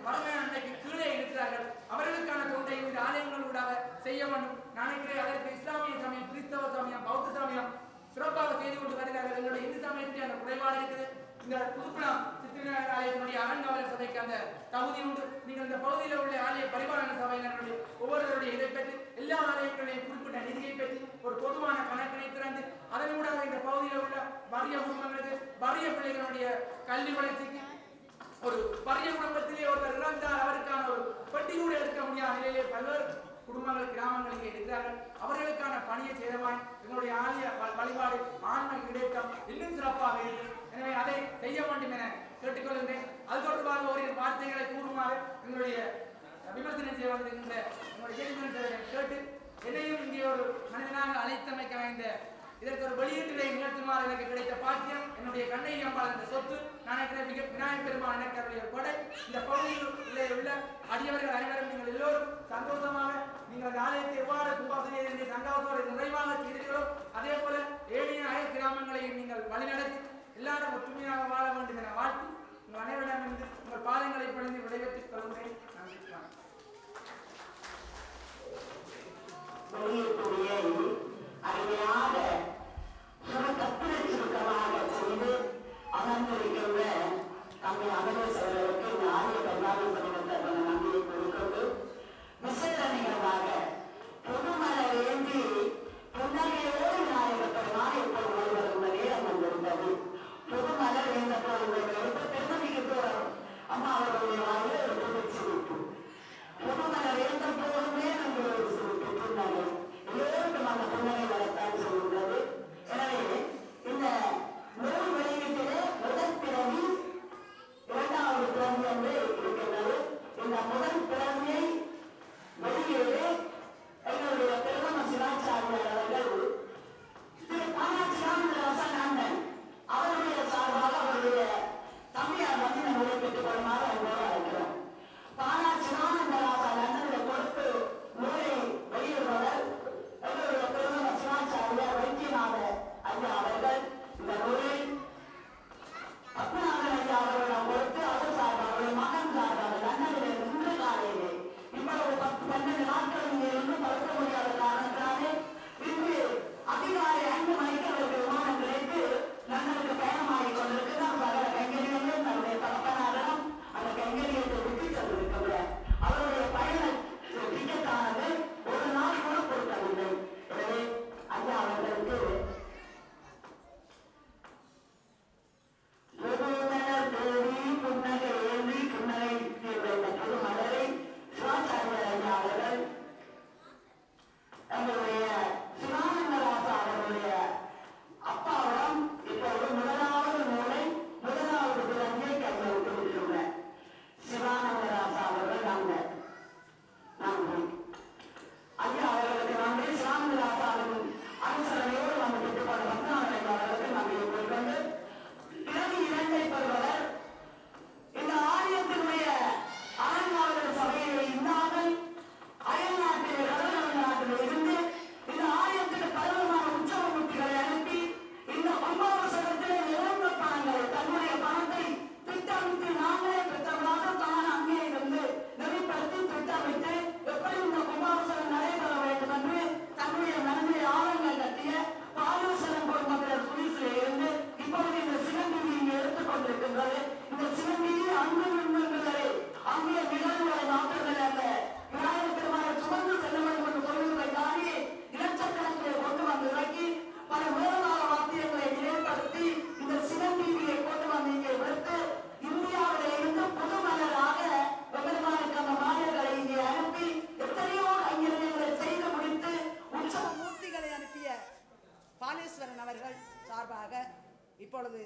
வறுமையான அன்றைக்கு கீழே இருக்கிறார்கள். அவர்களுக்கான தொண்டை இந்த ஆலயங்களூடாக செய்ய வேண்டும். நினைக்கிறேன் அதற்கு இஸ்லாமிய சமயம், கிறிஸ்தவ சமயம், பௌத்த சமயம் சிறப்பாக செய்து கொண்டு வருகிறார்கள். எங்களுடைய இந்து சமயத்திலே அந்த குறைபாடு இருக்குது. இந்த புதுக்குளம் சித்திரநாயகர் ஆலயத்தினுடைய அறங்காவலர் சபைக்கு அந்த தகுதி உண்டு. நீங்கள் இந்த பகுதியில் உள்ள ஆலய பரிபாலன சபையினருடைய ஒவ்வொருவருடைய இதை பெற்று எல்லா ஆலயங்களையும் குறிப்பிட்ட நிதியை பெற்று ஒரு பொதுவான கணக்கினை திறந்து அதன் மூலமாக இந்த பகுதியில் உள்ள வறிய குடும்பங்களுக்கு, வறிய பிள்ளைகளுடைய கல்வி வளர்ச்சிக்கு, ஒரு வறிய குடும்பத்திலே ஒருவர் இறந்தால் அவருக்கான ஒரு பெட்டி கூட எடுக்க முடியாத நிலையிலே பல்வேறு குடும்பங்கள் கிராமங்கள் இங்கே இருக்கிறார்கள். அவர்களுக்கான பணியை செய்தவாய் எங்களுடைய ஆலய வழிபாடு ஆன்ம இடைத்தம் இன்னும் சிறப்பாக இருக்கு. எனவே அதை செய்ய வேண்டும் என கேட்டுக்கொள்கின்றேன். அது தொடர்பாக ஒரு வார்த்தைகளை கூறுமாறு எங்களுடைய விமர்சனம் செய்ய வந்திருக்கின்ற எங்களுடைய கேட்டு என்னையும் இங்கே ஒரு மனிதனாக அழைத்தமைக்க வேண்ட இதற்கு ஒரு வெளியீட்டுரை நிகழ்த்துமாறு எனக்கு கிடைத்த பாக்கியம் என்னுடைய கண்ணை அம்பாள் என்ற சொத்து. நான் விநாயகர் பெருமாள் எனக்கு அவருடைய கொடை. இந்த பகுதியில் உள்ள அடியவர்கள் அனைவரும் நீங்கள் எல்லோரும் சந்தோஷமாக நீங்கள் அந்த ஆலயத்தை எவ்வாறு கும்பாசனை சங்காவத்தோடு நிறைவாக செய்தீர்களோ அதே போல ஏழைய அயல் கிராமங்களையும் நீங்கள் வழிநடத்தி எல்லாரும் ஒற்றுமையாக வாழ வேண்டும் என வாழ்த்து உங்கள் அனைவரிடமிருந்து உங்கள் பாதங்களை பணிந்து விடைபெற்றுக் கொள்கிறேன். அருமையாக சுருக்கமாக செய்து அமர்ந்திருக்கின்ற தம்மை அமர்வர்களுக்கு இந்த ஆலய பரிபாலன படிவத்தை நம்பியை கொடுக்கிறது. விசேட நிகழ்வாக பொதுமலர் ஏந்தி புன்னகையோடு விநாயகர் பெருமாள் இப்போது ஒருவர் நேரம் வந்திருந்தது. பொதுமலர் என்ற எடுத்த பெருமதிக்கு போறோம். அம்மா அவர்களுடைய வாழ்வில் ஒரு சிரிப்பு. பொதுமலர் ஏந்த போதுமே நம்ம ஒரு சிரிப்பு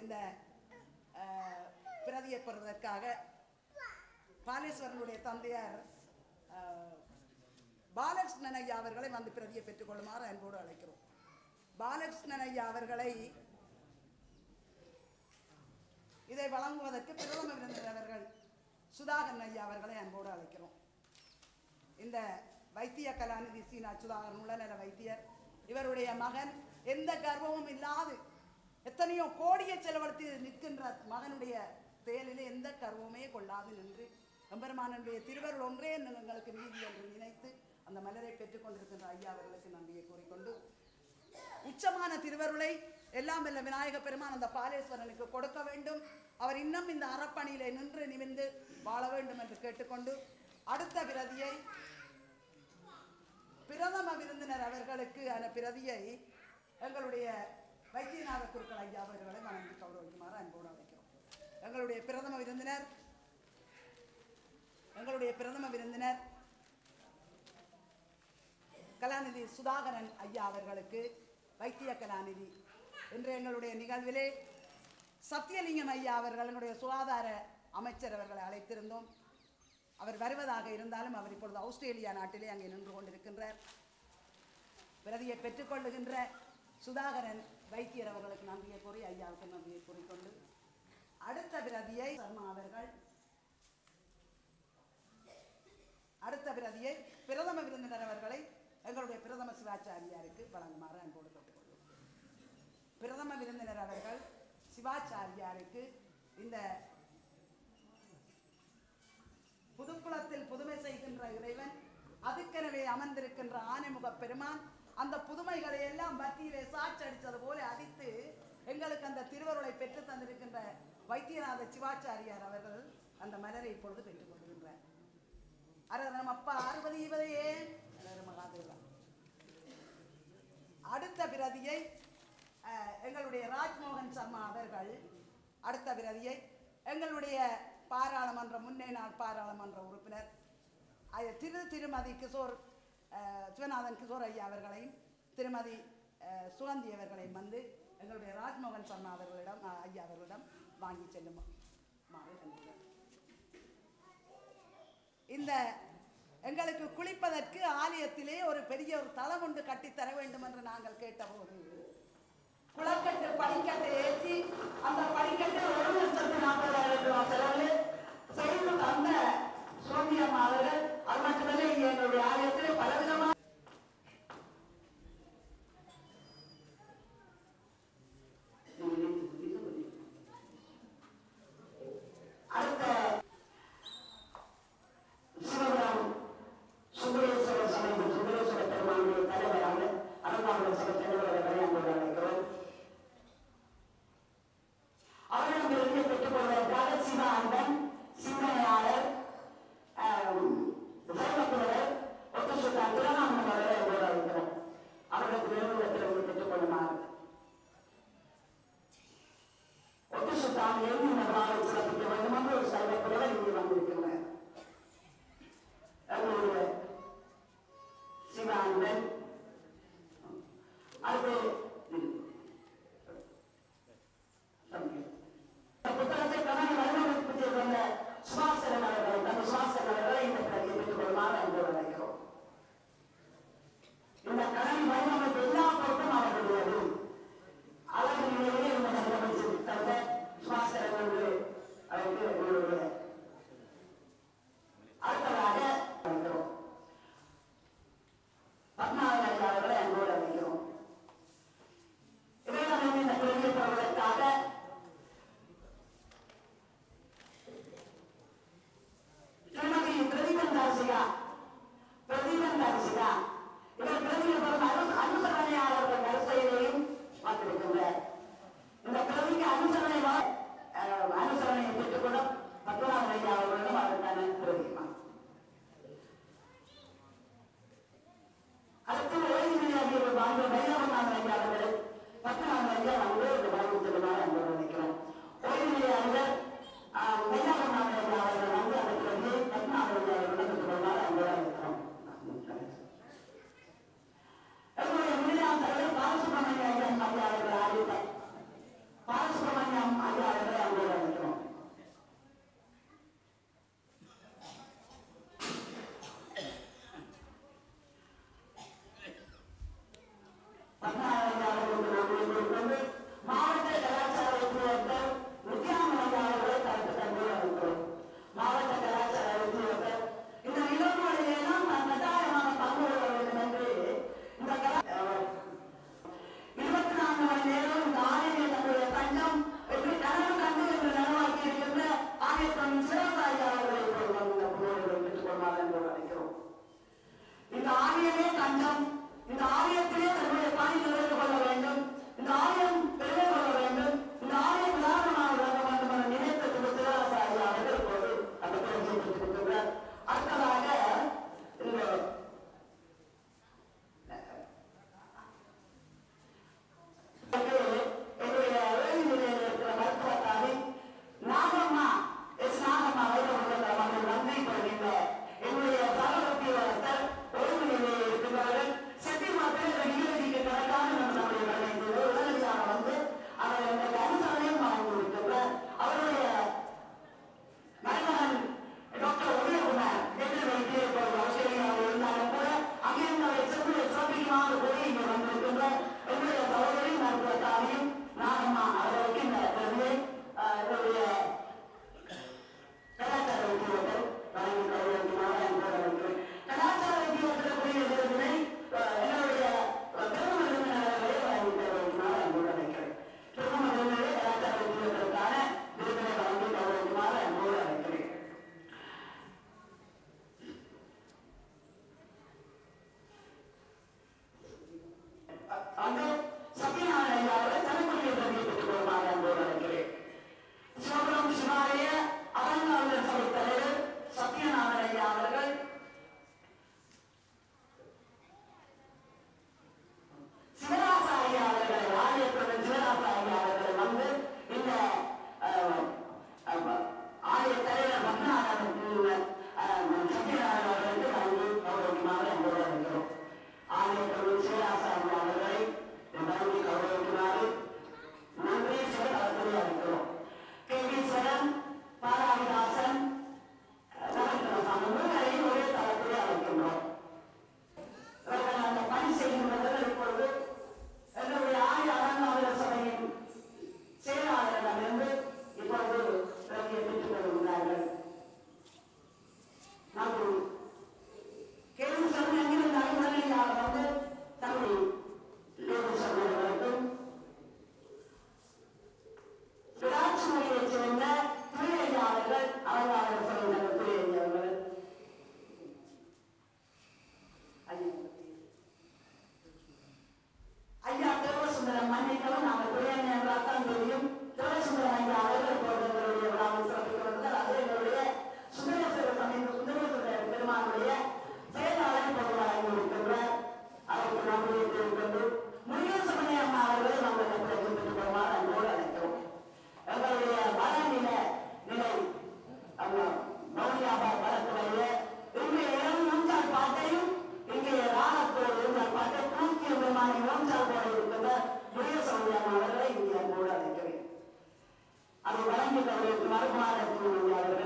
இந்த பிரதியை பெறுவதற்காக பாலேஸ்வரனுடைய தந்தையார் பாலகிருஷ்ணன் ஐயா அவர்களை வந்து பிரதியை பெற்றுக்கொள்ளுமாறு அன்போடு அழைக்கிறோம். பாலகிருஷ்ணன் ஐயா அவர்களை இதை வழங்குவதற்கு பிரதம விருந்தினர் அவர்கள் சுதாகரன் ஐயா அவர்களை அன்போடு அழைக்கிறோம். இந்த வைத்திய கலாநிதி சீனா சுதாகரன் உளநல வைத்தியர், இவருடைய மகன் எந்த கர்வமும் இல்லாது எத்தனையோ கோடியை செலவழித்து நிற்கின்ற மகனுடைய செயலிலே எந்த கர்வமே கொள்ளாது நின்று எம்பெருமானுடைய திருவருள் ஒன்றே எங்களுக்கு நீதி என்று நினைத்து அந்த மலரை பெற்றுக் கொண்டிருக்கின்ற ஐயா அவர்களுக்கு நன்றியை கூறிக்கொண்டு, உச்சமான திருவருளை எல்லாம் வல்ல விநாயக பெருமான் அந்த பாலேஸ்வரனுக்கு கொடுக்க வேண்டும். அவர் இன்னும் இந்த அறப்பணியிலே நின்று நிமிர்ந்து வாழ வேண்டும் என்று கேட்டுக்கொண்டு, அடுத்த பிரதியை பிரதம விருந்தினர் அவர்களுக்கு அந்த பிரதியை எங்களுடைய வைத்தியநாத குருக்கள் ஐயா அவர்களை வணங்கி கௌரவிக்குமாறு அன்போடு அழைக்கிறோம். எங்களுடைய பிரதம விருந்தினர் கலாநிதி சுதாகரன் ஐயா அவர்களுக்கு வைத்திய கலாநிதி இன்று எங்களுடைய நிகழ்விலே சத்தியலிங்கம் ஐயா அவர்கள் என்னுடைய சுகாதார அமைச்சர் அவர்களை அழைத்திருந்தோம். அவர் வருவதாக இருந்தாலும் அவர் இப்பொழுது ஆஸ்திரேலியா நாட்டிலே அங்கே நின்று கொண்டிருக்கின்றார். பிரதியை பெற்றுக்கொள்ளுகின்ற சுதாகரன் வைத்தியர் அவர்களுக்கு நன்றியை கூறி ஐயாவுக்கு நன்றியை கூறிக்கொண்டு, அடுத்த பிரதியை சர்மா அவர்கள் அடுத்த பிரதியை பிரதம விருந்தினர் அவர்களை எங்களுடைய பிரதம சிவாச்சாரியாருக்கு வழங்குமாறு அன்போடு கேட்டுக்கொள்வோம். பிரதம விருந்தினர் அவர்கள் சிவாச்சாரியாருக்கு இந்த புதுக்குளத்தில் புதுமை செய்கின்ற இறைவன், அதுக்கெனவே அமர்ந்திருக்கின்ற ஆனைமுக பெருமான் அந்த புதுமைகளை எல்லாம் பக்தியிலே சாட்சடித்தது போல அடித்து எங்களுக்கு அந்த திருவருளை பெற்று தந்திருக்கின்ற வைத்தியநாத சிவாச்சாரியார் அவர்கள் அந்த மலரை இப்பொழுது பெற்றுக் கொள்கின்றார். அரரம் அப்பா 60 20 மகாதேவா. அடுத்த பிரதியை எங்களுடைய ராஜ்மோகன் சர்மா அவர்கள் அடுத்த பிரதியை எங்களுடைய பாராளுமன்ற முன்னே நாள் பாராளுமன்ற உறுப்பினர் திருமதி கிஷோர் சிவநாதன் கிஷோர் ஐயா அவர்களையும் திருமதி சுகந்தி அவர்களையும் வந்து எங்களுடைய ராஜ்மோகன் சர்மா அவர்களிடம் ஐயா அவர்களிடம் வாங்கி செல்லும். இந்த எங்களுக்கு குளிப்பதற்கு ஆலயத்திலே ஒரு பெரிய ஒரு தளம் ஒன்று கட்டித்தர வேண்டும் என்று நாங்கள் கேட்டபோது குளக்கட்டு படிக்கட்டை ஏற்றி அந்த படிக்கட்டு 1,40,000 செலவில் செய்து தந்த சோமியம் அவர்கள், அது மட்டுமல்ல இங்கே எங்களுடைய ஆலயத்தில் பலவிதமான அடுத்த சிவபுரம் சுந்தரேஸ்வரர் சமயம் சுந்தரேஸ்வர பெருமானுடைய தலைவராக அருணாமலை சபை தலைவர்களை அன்போடு அழைக்கிறோம். அவரிடமிருந்து பெற்றுக் கொள்வதற்காக சிவானந்தன் சிந்தனையாளர் சைவக்குழுவர் ஒத்துசுத்தார் திருவண்ணாமலை அவர்களை அன்போடு அழைக்கிறோம். அவர்களுக்கு நிறுவனத்திலிருந்து பெற்றுக் கொள்ளுமாறு ஒத்துசுத்தான் எழுநூறு சிறப்பிக்க வேண்டும் என்று ஒரு சைவக்குழுவர் இங்கே வந்திருக்கிறார். எங்களுடைய சிவானந்தன் அடுத்து புத்தகத்தை கணவன் வடிவமைப்பு செய்த சுபாசரன் அவர்களை தந்த சுபாசரன் அவர்களை இந்த பிரதியை பெற்றுக் கொள்ளுமாறு அன்போடு அழைக்கிறோம். இந்த கணவன் வடிவமைப்பு எல்லா பொருட்டும் அவர்களுடையது. அழகு நிலையிலே இந்த வடிவமைப்பு தந்த சுபாசரன் என்று அவருக்கு எங்களுடைய அவர்களுக்கு மறுமாறி அவர்கள்